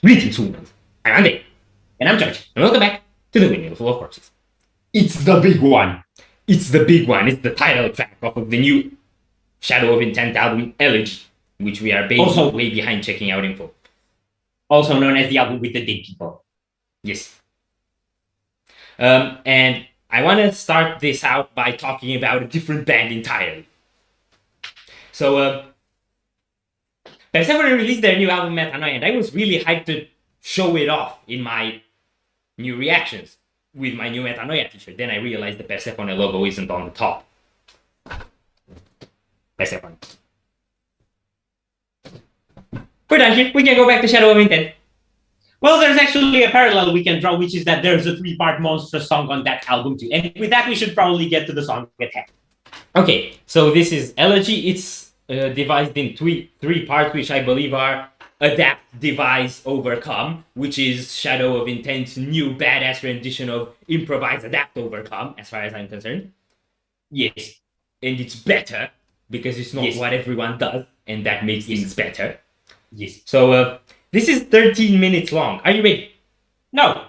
Greetings, humans. I'm Andy. And I'm George. And welcome back to the Windmill full of corpses. It's the big one. It's the big one. It's the title track off of the new Shadow of Intent album, Elegy, which we are way behind checking out info. Also known as the album with the dead people. Yes. And I want to start this out by talking about a different band entirely. So, Persephone released their new album, Metanoia, and I was really hyped to show it off in my new reactions with my new Metanoia t-shirt. Then I realized the Persephone logo isn't on the top. Persephone. We're done here. We can go back to Shadow of Intent. Well, there's actually a parallel we can draw, which is that there's a 3-part monstrous song on that album too. And with that, we should probably get to the song at hand. Okay, so this is Elegy. It's divided in three parts, which I believe are Adapt, Devise, Overcome, which is Shadow of Intent's new badass rendition of Improvise, Adapt, Overcome, as far as I'm concerned. Yes. And it's better, because it's not what everyone does, and that makes things better. Yes. So, this is 13 minutes long. Are you ready? No.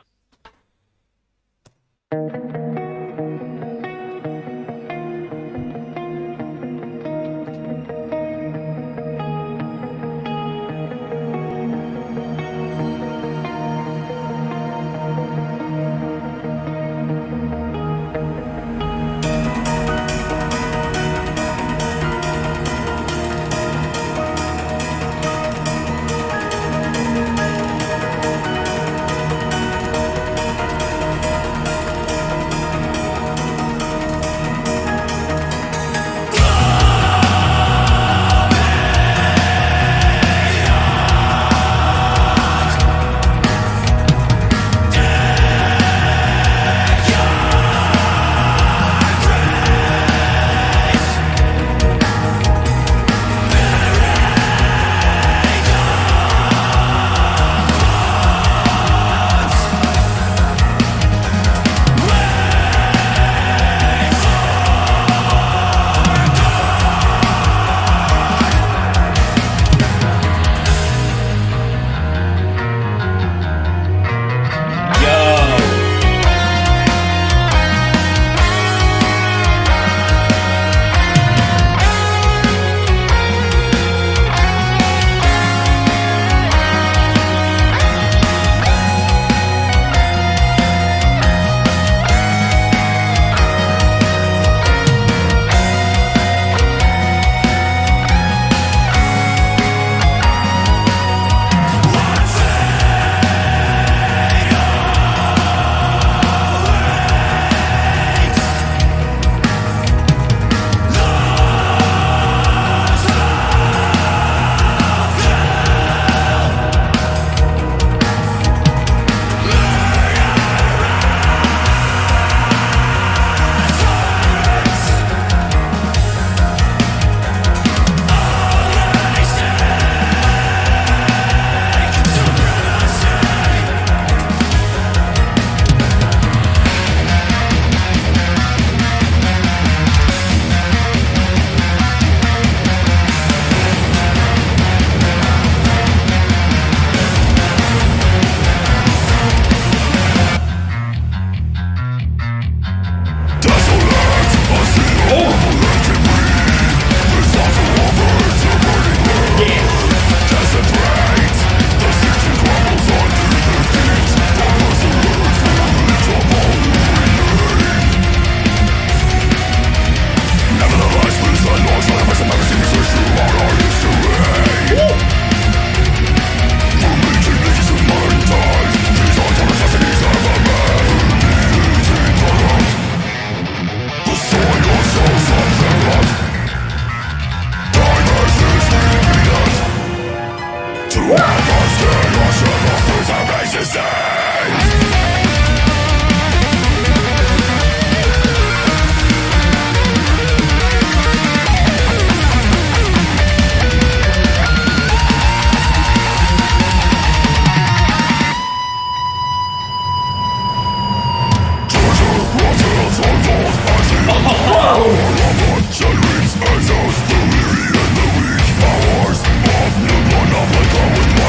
Powers of the one of the with my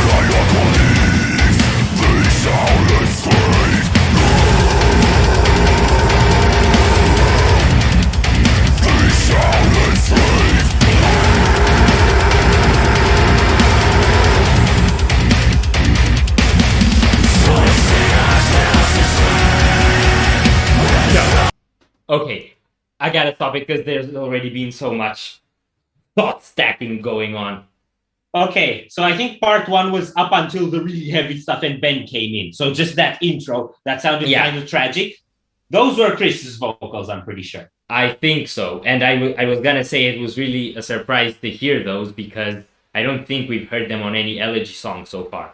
Okay, I gotta stop it because there's already been so much thought stacking going on. Okay, so I think part one was up until the really heavy stuff and Ben came in. So just that intro, that sounded Yeah. kind of tragic. Those were Chris's vocals, I'm pretty sure. I think so, and I was gonna say it was really a surprise to hear those because I don't think we've heard them on any Elegy song so far,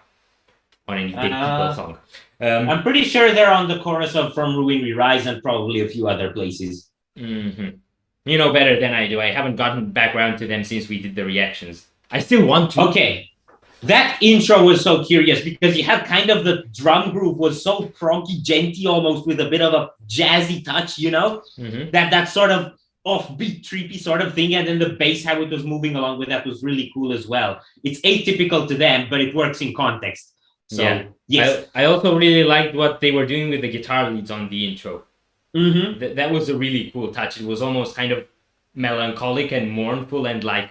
on any Dead People song. I'm pretty sure they're on the chorus of From Ruin We Rise and probably a few other places. Mm-hmm. You know better than I do. I haven't gotten back around to them since we did the reactions. I still want to. Okay. That intro was so curious because you had kind of the drum groove was so pronky, genty almost with a bit of a jazzy touch, you know? Mm-hmm. That sort of offbeat, trippy sort of thing. And then the bass, how it was moving along with that was really cool as well. It's atypical to them, but it works in context. So, yeah. Yes. I also really liked what they were doing with the guitar leads on the intro. Mm-hmm. That was a really cool touch. It was almost kind of melancholic and mournful and like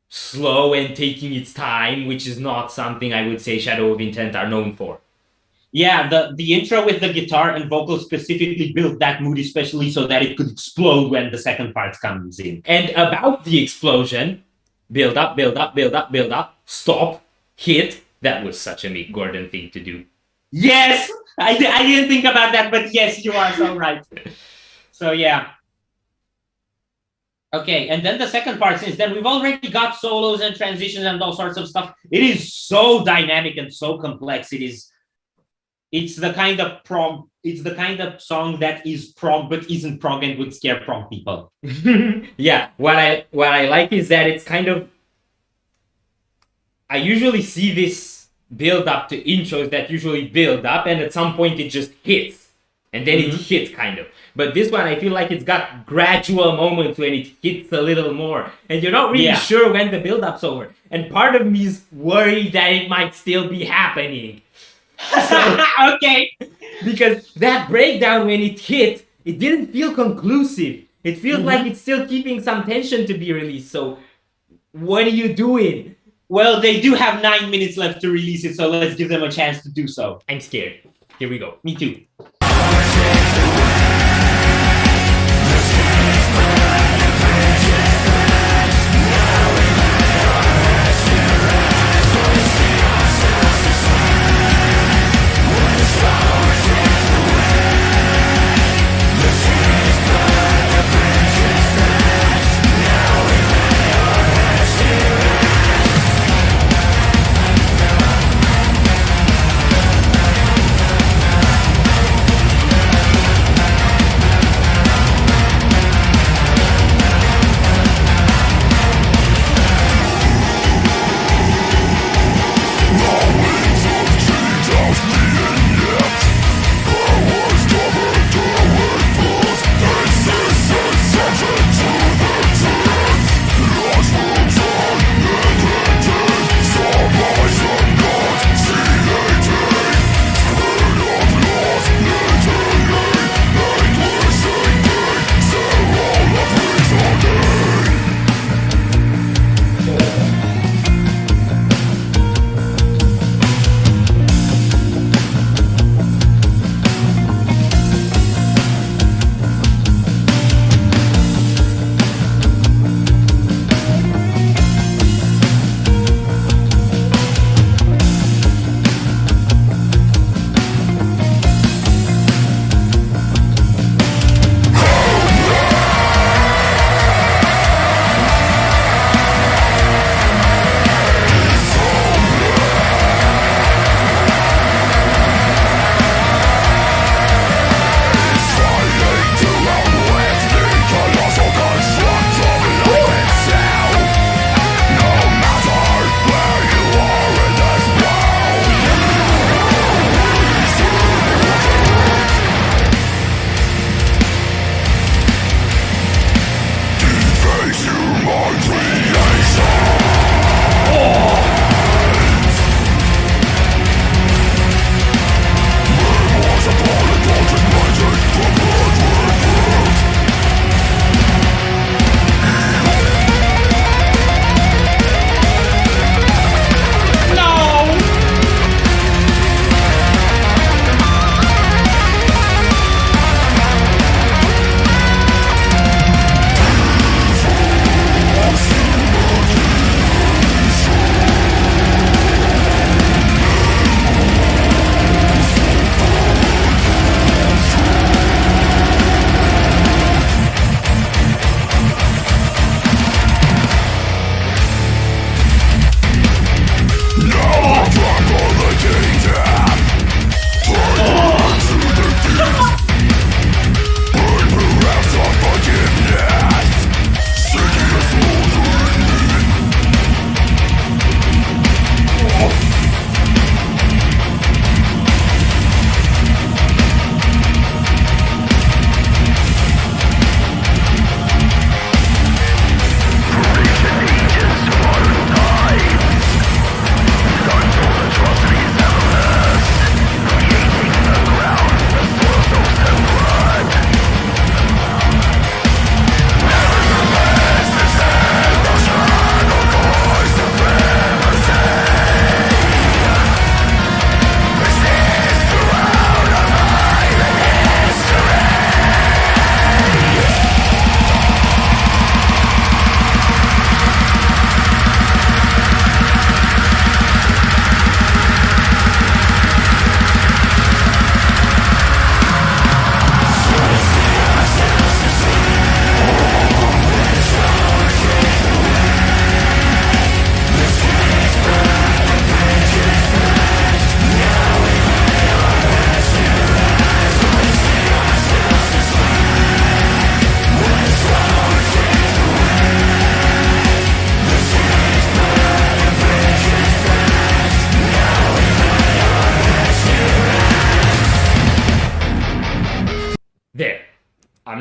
slow and taking its time, which is not something I would say Shadow of Intent are known for. Yeah, the intro with the guitar and vocals specifically built that mood, especially so that it could explode when the second part comes in. And about the explosion, build up, build up, build up, build up, stop, hit. That was such a Mick Gordon thing to do. Yes! I didn't think about that, but yes, you are so right. So yeah. Okay, and then the second part, since then we've already got solos and transitions and all sorts of stuff. It is so dynamic and so complex. It's the kind of prog, it's the kind of song that is prog but isn't prog and would scare prog people. Yeah, what I like is that it's kind of, I usually see this build up to intros that usually build up and at some point it just hits. And then it hits kind of. But this one, I feel like it's got gradual moments when it hits a little more. And you're not really sure when the build-up's over. And part of me is worried that it might still be happening. So, Okay. Because that breakdown, when it hit, it didn't feel conclusive. It feels like it's still keeping some tension to be released. So, what are you doing? Well, they do have 9 minutes left to release it, so let's give them a chance to do so. I'm scared. Here we go. Me too.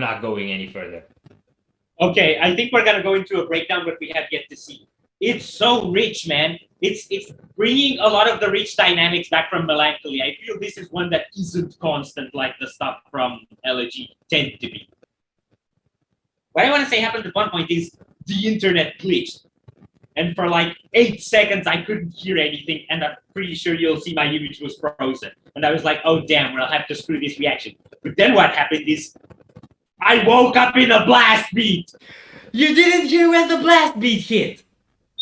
I'm not going any further. Okay, I think we're gonna go into a breakdown, but we have yet to see. It's so rich, man. It's bringing a lot of the rich dynamics back from Melancholy. I feel this is one that isn't constant like the stuff from Elegy tend to be. What I want to say happened at one point is the internet glitched. And for like 8 seconds, I couldn't hear anything. And I'm pretty sure you'll see my image was frozen. And I was like, oh, damn, we'll have to screw this reaction. But then what happened is I woke up in a blast beat. You didn't hear when the blast beat hit.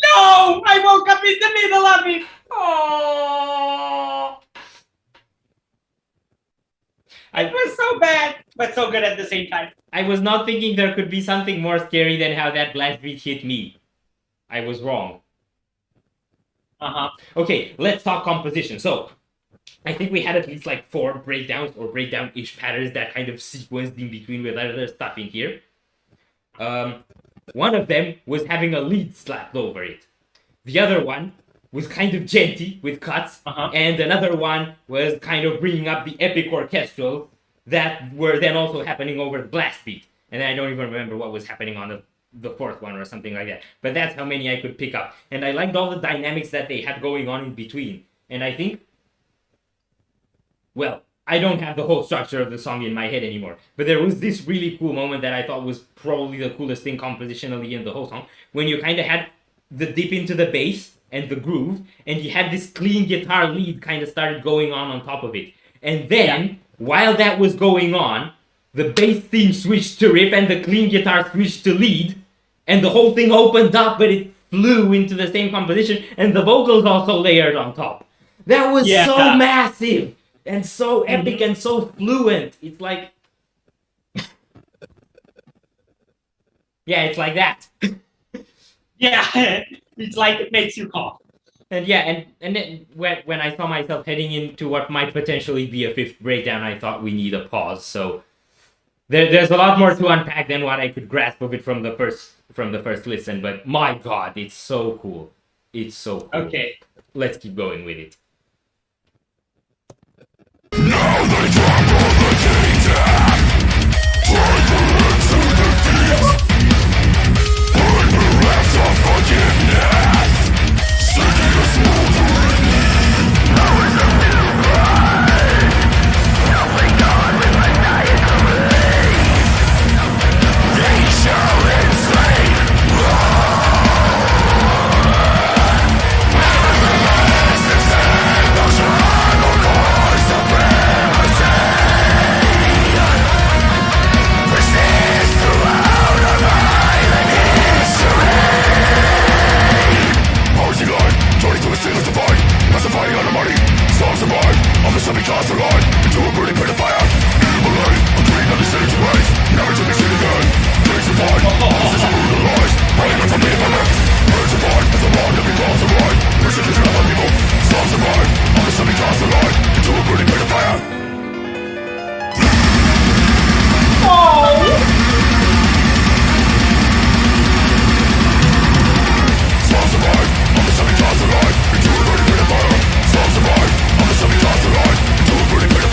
No, I woke up in the middle of it. Oh. It was so bad, but so good at the same time. I was not thinking there could be something more scary than how that blast beat hit me. I was wrong. Okay, let's talk composition. So, I think we had at least like 4 breakdowns or breakdown-ish patterns that kind of sequenced in between with other stuff in here. One of them was having a lead slapped over it. The other one was kind of genty with cuts, and another one was kind of bringing up the epic orchestral that were then also happening over the blast beat. And I don't even remember what was happening on the fourth one or something like that. But that's how many I could pick up. And I liked all the dynamics that they had going on in between. And I think, well, I don't have the whole structure of the song in my head anymore. But there was this really cool moment that I thought was probably the coolest thing compositionally in the whole song. When you kind of had the dip into the bass and the groove, and you had this clean guitar lead kind of started going on top of it. And then, while that was going on, the bass theme switched to riff and the clean guitar switched to lead, and the whole thing opened up, but it flew into the same composition, and the vocals also layered on top. That was so massive and so epic and so fluent. It's like, yeah, it's like that. Yeah, it's like it makes you cough. And yeah, and then when I saw myself heading into what might potentially be a 5th breakdown, I thought we need a pause. So there's a lot more to unpack than what I could grasp of it from the first listen. But my God, it's so cool. It's so cool. Okay, let's keep going with it. Now they trample the kingdom, into the fields, burn the wrath of forgiveness, seeking a smoldering need. Now is a new fight, helping God with maniacally. They shall enslave. Sinners divine, pacifying on the money. Songs survive, I'm a semi-tossed alive into a burning pit of fire. Evil light, I'm dreaming of the city's ways, never to be seen again. Things divine, this is a brutal lies. Running from me, my left. Birds survive, as the wrong living calls alive. Persecution of my people, songs survive, I'm a semi-tossed alive into a burning pit of fire. Songs survive, I'm a semi-tossed alive into a burning pit of fire. Songs survive, I'm a semi-tossed alive into a burning pit of fire.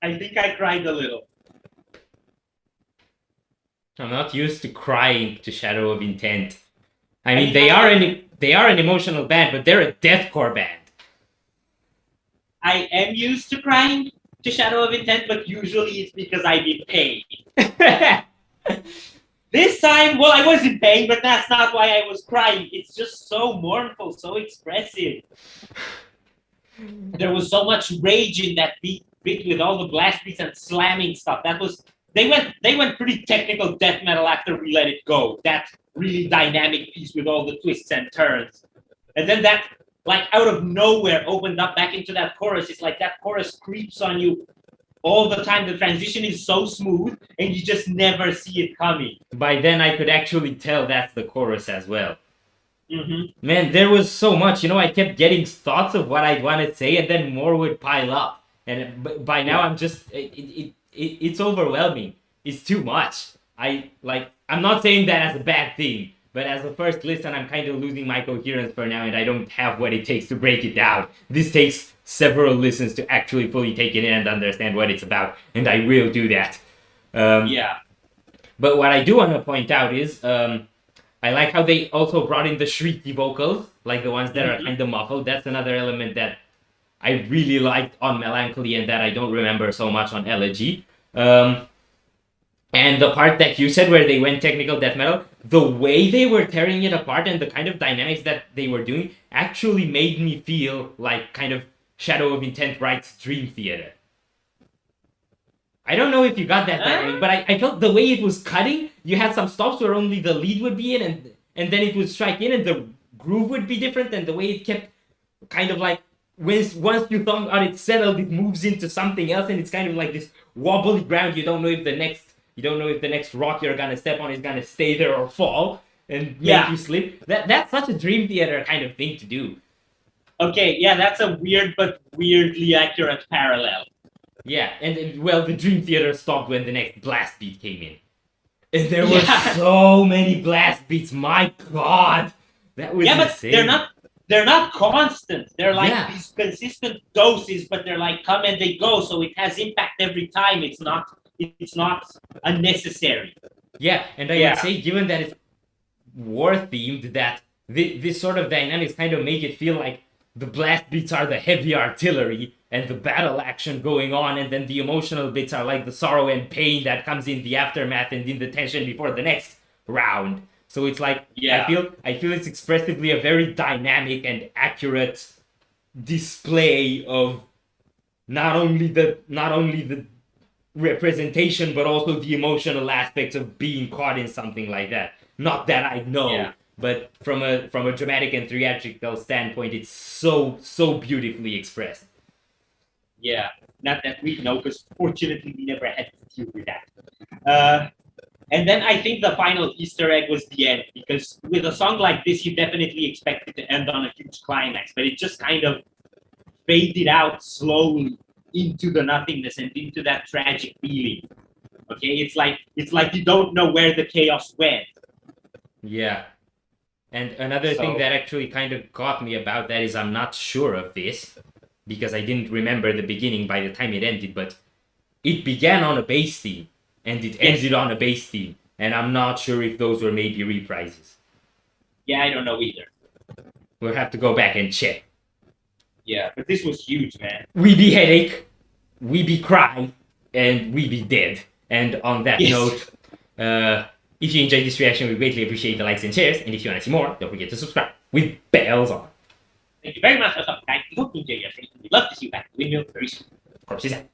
I think I cried a little. I'm not used to crying to Shadow of Intent. I mean, mean, they are an emotional band, but they're a deathcore band. I am used to crying to Shadow of Intent, but usually it's because I'm in pain. This time, well, I was in pain, but that's not why I was crying. It's just so mournful, so expressive. There was so much rage in that beat with all the blast beats and slamming stuff. They went pretty technical death metal after We Let It Go. That really dynamic piece with all the twists and turns. And then that, like out of nowhere, opened up back into that chorus. It's like that chorus creeps on you all the time. The transition is so smooth and you just never see it coming. By then, I could actually tell that's the chorus as well. Mm-hmm. Man, there was so much. I kept getting thoughts of what I'd want to say, and then more would pile up. And by now, I'm just it's overwhelming. It's too much. I'm not saying that as a bad thing, but as a first listen, I'm kind of losing my coherence for now, and I don't have what it takes to break it down. This takes several listens to actually fully take it in and understand what it's about, and I will do that. Yeah. But what I do want to point out is I like how they also brought in the shrieky vocals, like the ones that are kind of muffled. That's another element that I really liked on Melancholy and that I don't remember so much on Elegy. And the part that you said where they went technical death metal, the way they were tearing it apart and the kind of dynamics that they were doing actually made me feel like kind of Shadow of Intent writes Dream Theater. I don't know if you got that dynamic, but I felt the way it was cutting, you had some stops where only the lead would be in and then it would strike in and the groove would be different, and the way it kept kind of like once you thought on it settled, it moves into something else, and it's kind of like this wobbly ground. You don't know if the next rock you're gonna step on is gonna stay there or fall and make you slip. That's such a Dream Theater kind of thing to do. Okay, yeah, that's a weird but weirdly accurate parallel. Yeah, and well, the Dream Theater stopped when the next blast beat came in. And there were so many blast beats, my god! That was insane. But they're not constant. They're like these consistent doses, but they're like come and they go, so it has impact every time. It's not unnecessary. Yeah, and I would say, given that it's war themed, that this sort of dynamics kind of make it feel like the blast beats are the heavy artillery and the battle action going on, and then the emotional bits are like the sorrow and pain that comes in the aftermath and in the tension before the next round. So it's like I feel it's expressively a very dynamic and accurate display of not only the representation but also the emotional aspects of being caught in something like that. Not that I know, but from a dramatic and theatrical standpoint, it's so beautifully expressed. Yeah, not that we know, because fortunately we never had to deal with that. And then I think the final Easter egg was the end, because with a song like this, you definitely expect it to end on a huge climax, but it just kind of faded out slowly into the nothingness and into that tragic feeling. Okay, it's like you don't know where the chaos went. Yeah. And another thing that actually kind of got me about that is I'm not sure of this, because I didn't remember the beginning by the time it ended, but it began on a bass theme, and it ended on a bass theme, and I'm not sure if those were maybe reprises. Yeah, I don't know either. We'll have to go back and check. Yeah, but this was huge, man. We be headache, we be cry, and we be dead. And on that note, if you enjoyed this reaction, we greatly appreciate the likes and shares, and if you want to see more, don't forget to subscribe with bells on. Thank you very much for subscribing. We hope you enjoy your stream. We'd love to see you back at Windmill very soon. Corpses out.